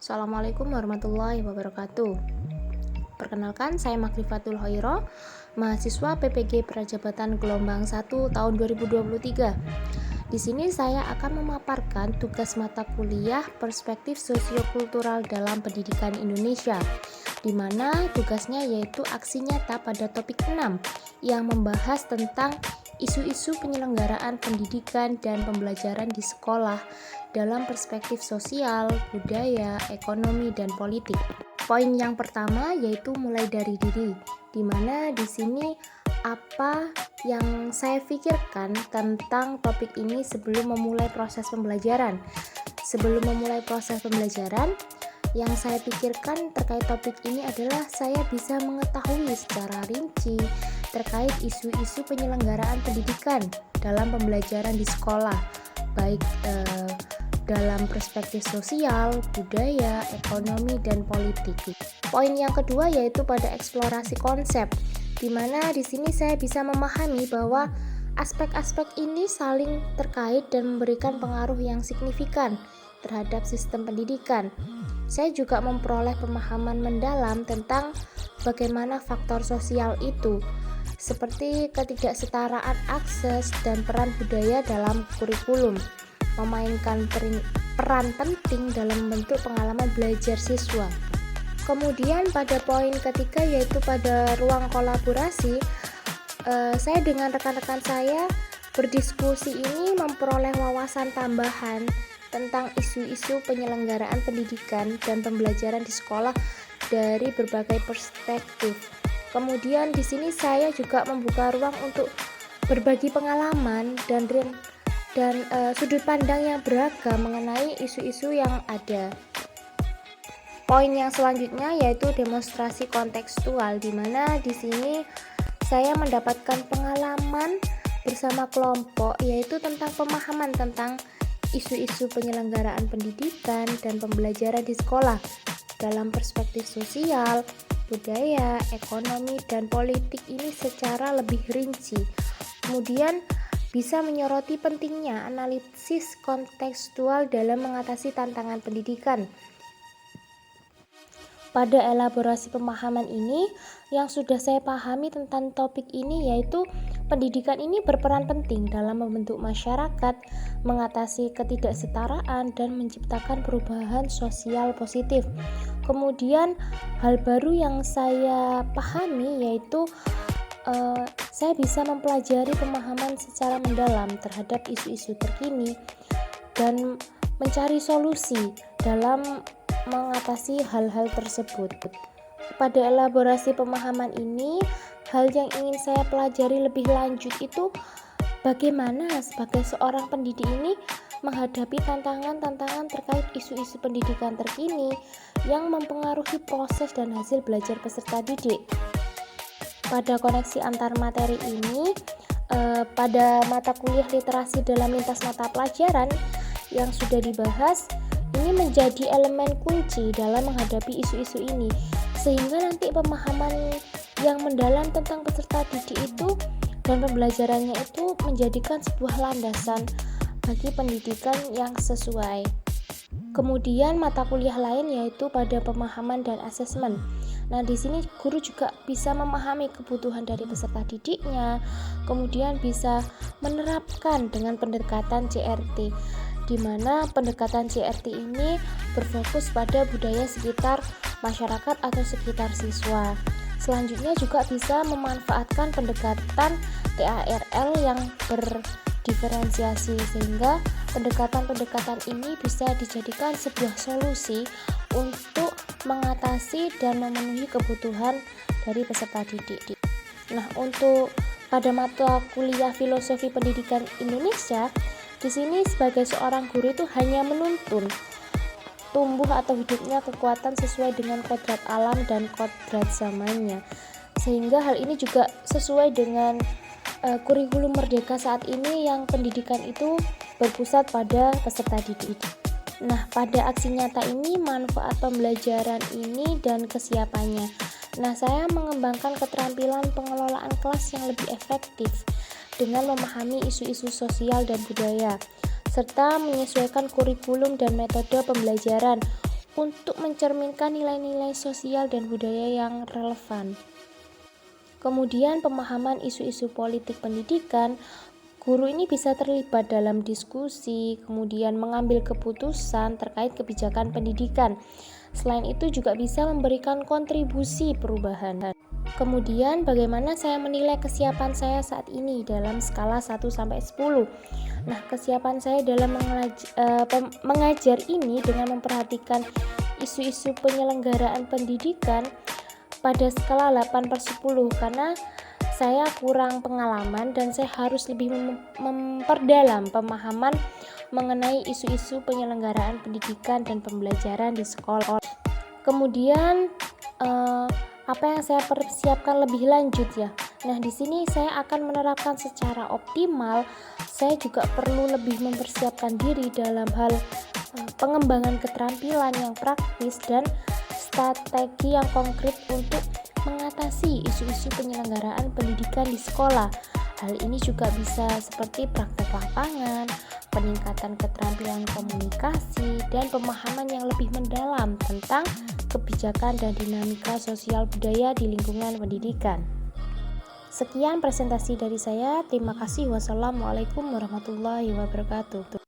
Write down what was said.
Assalamualaikum warahmatullahi wabarakatuh. Perkenalkan, saya Makrifatul Hoiro, mahasiswa PPG Prajabatan Gelombang 1 tahun 2023. Di sini saya akan memaparkan tugas mata kuliah Perspektif Sosiokultural dalam Pendidikan Indonesia, di mana tugasnya yaitu aksi nyata pada topik 6 yang membahas tentang isu-isu penyelenggaraan pendidikan dan pembelajaran di sekolah dalam perspektif sosial, budaya, ekonomi, dan politik. Poin yang pertama yaitu mulai dari diri, di mana di sini apa yang saya pikirkan tentang topik ini sebelum memulai proses pembelajaran. Sebelum memulai proses pembelajaran, yang saya pikirkan terkait topik ini adalah saya bisa mengetahui secara rinci terkait isu-isu penyelenggaraan pendidikan dalam pembelajaran di sekolah, baik dalam perspektif sosial, budaya, ekonomi, dan politik. Poin yang kedua yaitu pada eksplorasi konsep, di mana di sini saya bisa memahami bahwa aspek-aspek ini saling terkait dan memberikan pengaruh yang signifikan terhadap sistem pendidikan. Saya juga memperoleh pemahaman mendalam tentang bagaimana faktor sosial itu, seperti ketidaksetaraan akses dan peran budaya dalam kurikulum, memainkan peran penting dalam membentuk pengalaman belajar siswa. Kemudian pada poin ketiga yaitu pada ruang kolaborasi, saya dengan rekan-rekan saya berdiskusi ini memperoleh wawasan tambahan tentang isu-isu penyelenggaraan pendidikan dan pembelajaran di sekolah dari berbagai perspektif. Kemudian di sini saya juga membuka ruang untuk berbagi pengalaman dan sudut pandang yang beragam mengenai isu-isu yang ada. Poin yang selanjutnya yaitu demonstrasi kontekstual, di mana di sini saya mendapatkan pengalaman bersama kelompok yaitu tentang pemahaman tentang isu-isu penyelenggaraan pendidikan dan pembelajaran di sekolah dalam perspektif sosial, budaya, ekonomi, dan politik ini secara lebih rinci. Kemudian bisa menyoroti pentingnya analisis kontekstual dalam mengatasi tantangan pendidikan. Pada elaborasi pemahaman ini, yang sudah saya pahami tentang topik ini yaitu pendidikan ini berperan penting dalam membentuk masyarakat, mengatasi ketidaksetaraan, dan menciptakan perubahan sosial positif. Kemudian hal baru yang saya pahami yaitu saya bisa mempelajari pemahaman secara mendalam terhadap isu-isu terkini dan mencari solusi dalam mengatasi hal-hal tersebut. Pada elaborasi pemahaman ini, hal yang ingin saya pelajari lebih lanjut itu bagaimana sebagai seorang pendidik ini menghadapi tantangan-tantangan terkait isu-isu pendidikan terkini yang mempengaruhi proses dan hasil belajar peserta didik. Pada koneksi antar materi ini, pada mata kuliah literasi dalam lintas mata pelajaran yang sudah dibahas, ini menjadi elemen kunci dalam menghadapi isu-isu ini, sehingga nanti pemahaman yang mendalam tentang peserta didik itu dan pembelajarannya itu menjadikan sebuah landasan bagi pendidikan yang sesuai. Kemudian mata kuliah lain yaitu pada pemahaman dan asesmen. Nah, di sini guru juga bisa memahami kebutuhan dari peserta didiknya, kemudian bisa menerapkan dengan pendekatan CRT, di mana pendekatan CRT ini berfokus pada budaya sekitar masyarakat atau sekitar siswa. Selanjutnya juga bisa memanfaatkan pendekatan TARL yang berdiferensiasi, sehingga pendekatan-pendekatan ini bisa dijadikan sebuah solusi untuk mengatasi dan memenuhi kebutuhan dari peserta didik. Nah, untuk pada mata kuliah Filosofi Pendidikan Indonesia, di sini sebagai seorang guru itu hanya menuntun tumbuh atau hidupnya kekuatan sesuai dengan kodrat alam dan kodrat zamannya, sehingga hal ini juga sesuai dengan kurikulum merdeka saat ini yang pendidikan itu berpusat pada peserta didik. Nah, pada aksi nyata ini manfaat pembelajaran ini dan kesiapannya. Nah, saya mengembangkan keterampilan pengelolaan kelas yang lebih efektif dengan memahami isu-isu sosial dan budaya, serta menyesuaikan kurikulum dan metode pembelajaran untuk mencerminkan nilai-nilai sosial dan budaya yang relevan. Kemudian pemahaman isu-isu politik pendidikan, guru ini bisa terlibat dalam diskusi, kemudian mengambil keputusan terkait kebijakan pendidikan. Selain itu juga bisa memberikan kontribusi perubahan. Kemudian bagaimana saya menilai kesiapan saya saat ini dalam skala 1-10. Nah, kesiapan saya dalam mengajar ini dengan memperhatikan isu-isu penyelenggaraan pendidikan pada skala 8/10 karena saya kurang pengalaman dan saya harus lebih memperdalam pemahaman mengenai isu-isu penyelenggaraan pendidikan dan pembelajaran di sekolah. Kemudian apa yang saya persiapkan lebih lanjut ya. Nah, di sini saya akan menerapkan secara optimal. Saya juga perlu lebih mempersiapkan diri dalam hal pengembangan keterampilan yang praktis dan strategi yang konkret untuk mengatasi isu-isu penyelenggaraan pendidikan di sekolah. Hal ini juga bisa seperti praktek lapangan, peningkatan keterampilan komunikasi, dan pemahaman yang lebih mendalam tentang kebijakan dan dinamika sosial budaya di lingkungan pendidikan. Sekian presentasi dari saya. Terima kasih. Wassalamualaikum warahmatullahi wabarakatuh.